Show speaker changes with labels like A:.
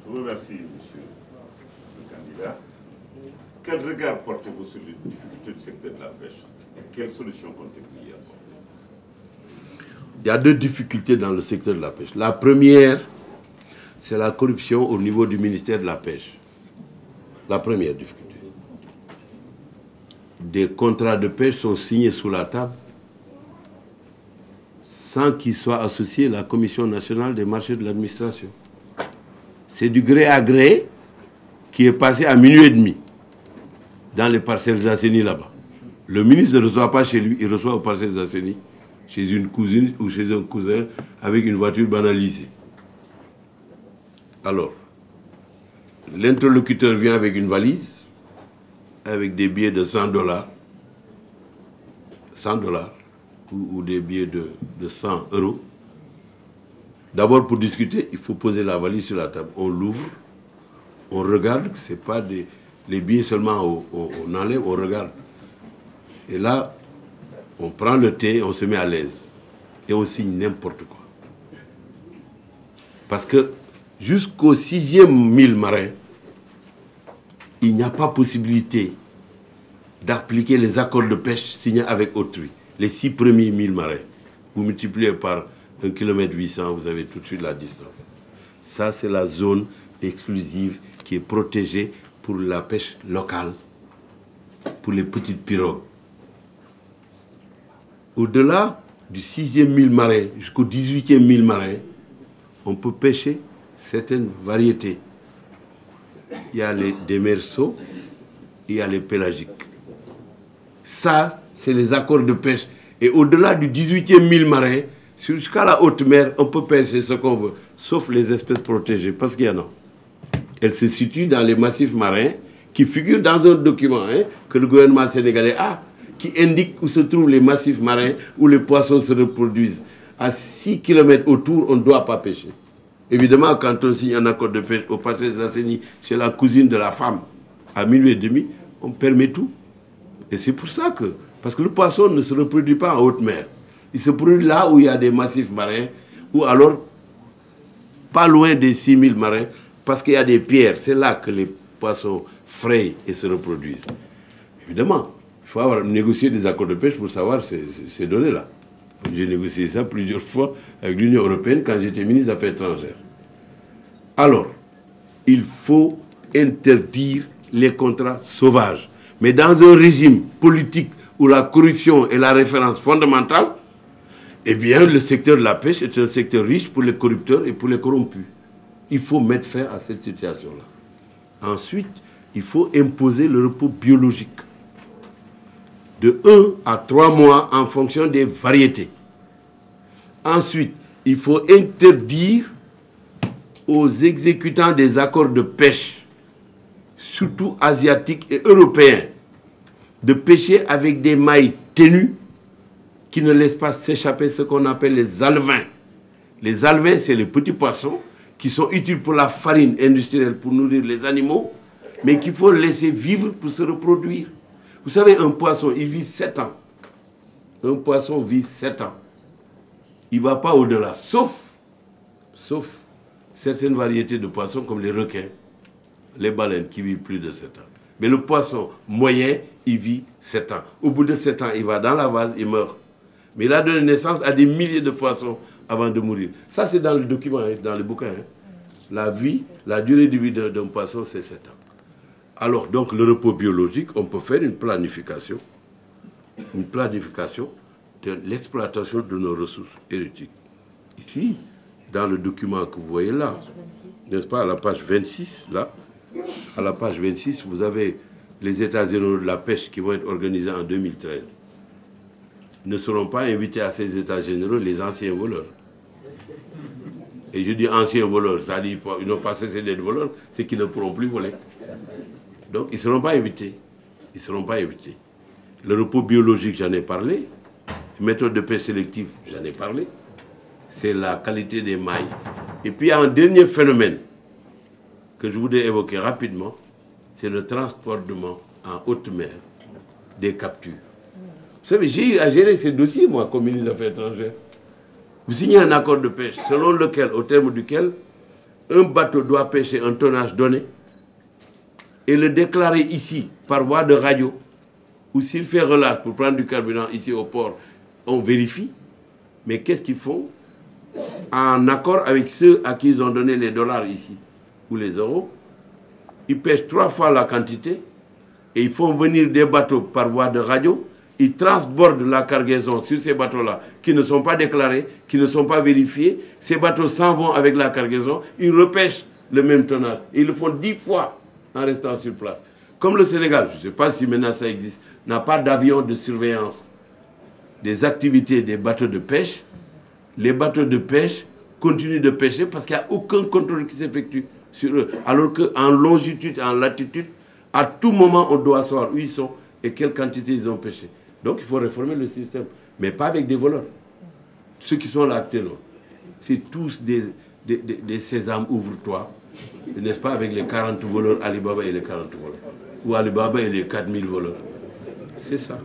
A: Je vous remercie, monsieur le candidat. Quel regard portez-vous sur les difficultés du secteur de la pêche? Quelles solutions comptez-vous y apporter?
B: Il y a deux difficultés dans le secteur de la pêche. La première, c'est la corruption au niveau du ministère de la Pêche. La première difficulté. Des contrats de pêche sont signés sous la table sans qu'il soit associé la Commission nationale des marchés de l'administration. C'est du gré à gré qui est passé à minuit et demi dans les parcelles assainies là-bas. Le ministre ne reçoit pas chez lui, il reçoit aux parcelles assainies chez une cousine ou chez un cousin avec une voiture banalisée. Alors, l'interlocuteur vient avec une valise, avec des billets de $100, ou des billets de 100 euros. D'abord, pour discuter, il faut poser la valise sur la table. On l'ouvre, on regarde, ce n'est pas les billets seulement, on enlève, on regarde. Et là, on prend le thé, on se met à l'aise. Et on signe n'importe quoi. Parce que jusqu'au 6e mille marins, il n'y a pas possibilité d'appliquer les accords de pêche signés avec autrui. Les 6 premiers 1000 marins, vous multipliez par 1,8 km, vous avez tout de suite la distance. Ça, c'est la zone exclusive qui est protégée pour la pêche locale, pour les petites pirogues. Au-delà du 6e mille marins jusqu'au 18e mille marins, on peut pêcher certaines variétés. Il y a les démersaux, il y a les pélagiques. Ça, c'est les accords de pêche. Et au-delà du 18e mille marins, jusqu'à la haute mer, on peut pêcher ce qu'on veut, sauf les espèces protégées, parce qu'il y en a. Elles se situent dans les massifs marins qui figurent dans un document que le gouvernement sénégalais a, qui indique où se trouvent les massifs marins où les poissons se reproduisent. À 6 km autour, on ne doit pas pêcher. Évidemment, quand on signe un accord de pêche au parcelles assainies chez la cousine de la femme, à minuit et demi, on permet tout. Et c'est pour ça que... Parce que le poisson ne se reproduit pas en haute mer. Il se produit là où il y a des massifs marins, ou alors pas loin des 6000 marins, parce qu'il y a des pierres. C'est là que les poissons frayent et se reproduisent. Évidemment, il faut avoir négocié des accords de pêche pour savoir ces données-là. J'ai négocié ça plusieurs fois avec l'Union européenne quand j'étais ministre des Affaires étrangères. Alors, il faut interdire les contrats sauvages. Mais dans un régime politique où la corruption est la référence fondamentale, eh bien, le secteur de la pêche est un secteur riche pour les corrupteurs et pour les corrompus. Il faut mettre fin à cette situation-là. Ensuite, il faut imposer le repos biologique de 1 à 3 mois en fonction des variétés. Ensuite, il faut interdire aux exécutants des accords de pêche, surtout asiatiques et européens, de pêcher avec des mailles ténues qui ne laissent pas s'échapper ce qu'on appelle les alevins. Les alevins, c'est les petits poissons qui sont utiles pour la farine industrielle, pour nourrir les animaux, mais qu'il faut laisser vivre pour se reproduire. Vous savez, un poisson, il vit 7 ans. Un poisson vit 7 ans. Il ne va pas au-delà, sauf certaines variétés de poissons comme les requins, les baleines qui vivent plus de 7 ans. Mais le poisson moyen, il vit 7 ans. Au bout de 7 ans, il va dans la vase, il meurt. Mais il a donné naissance à des milliers de poissons avant de mourir. Ça, c'est dans le document, dans le bouquin. La durée de vie d'un poisson, c'est 7 ans. Alors, donc, le repos biologique, on peut faire une planification de l'exploitation de nos ressources hérétiques. Ici, dans le document que vous voyez là, n'est-ce pas, à la page 26, là, à la page 26, vous avez les états généraux de la pêche qui vont être organisés en 2013. Ne seront pas invités à ces états généraux les anciens voleurs. Et je dis anciens voleurs, c'est-à-dire qu'ils n'ont pas cessé d'être voleurs, c'est qu'ils ne pourront plus voler. Donc, ils ne seront pas invités. Ils ne seront pas invités. Le repos biologique, j'en ai parlé. Les méthodes de pêche sélective, j'en ai parlé. C'est la qualité des mailles. Et puis, il y a un dernier phénomène que je voudrais évoquer rapidement, c'est le transportement en haute mer des captures. Vous savez, j'ai eu à gérer ces dossiers, moi, comme ministre des Affaires étrangères. Vous signez un accord de pêche selon lequel, au terme duquel, un bateau doit pêcher un tonnage donné et le déclarer ici par voie de radio, ou s'il fait relâche pour prendre du carburant ici au port, on vérifie. Mais qu'est-ce qu'ils font? En accord avec ceux à qui ils ont donné les dollars ici, ou les euros, ils pêchent 3 fois la quantité et ils font venir des bateaux par voie de radio. Ils transbordent la cargaison sur ces bateaux-là qui ne sont pas déclarés, qui ne sont pas vérifiés. Ces bateaux s'en vont avec la cargaison, ils repêchent le même tonnage. Ils le font 10 fois en restant sur place. Comme le Sénégal, je ne sais pas si maintenant ça existe, n'a pas d'avion de surveillance des activités des bateaux de pêche, les bateaux de pêche continuent de pêcher parce qu'il n'y a aucun contrôle qui s'effectue sur eux. Alors qu'en longitude et en latitude, à tout moment, on doit savoir où ils sont et quelle quantité ils ont pêché. Donc il faut réformer le système, mais pas avec des voleurs. Ceux qui sont là actuellement, c'est tous des sésames, ouvre-toi, n'est-ce pas, avec les 40 voleurs, Alibaba et les 40 voleurs. Ou Alibaba et les 4000 voleurs. C'est ça.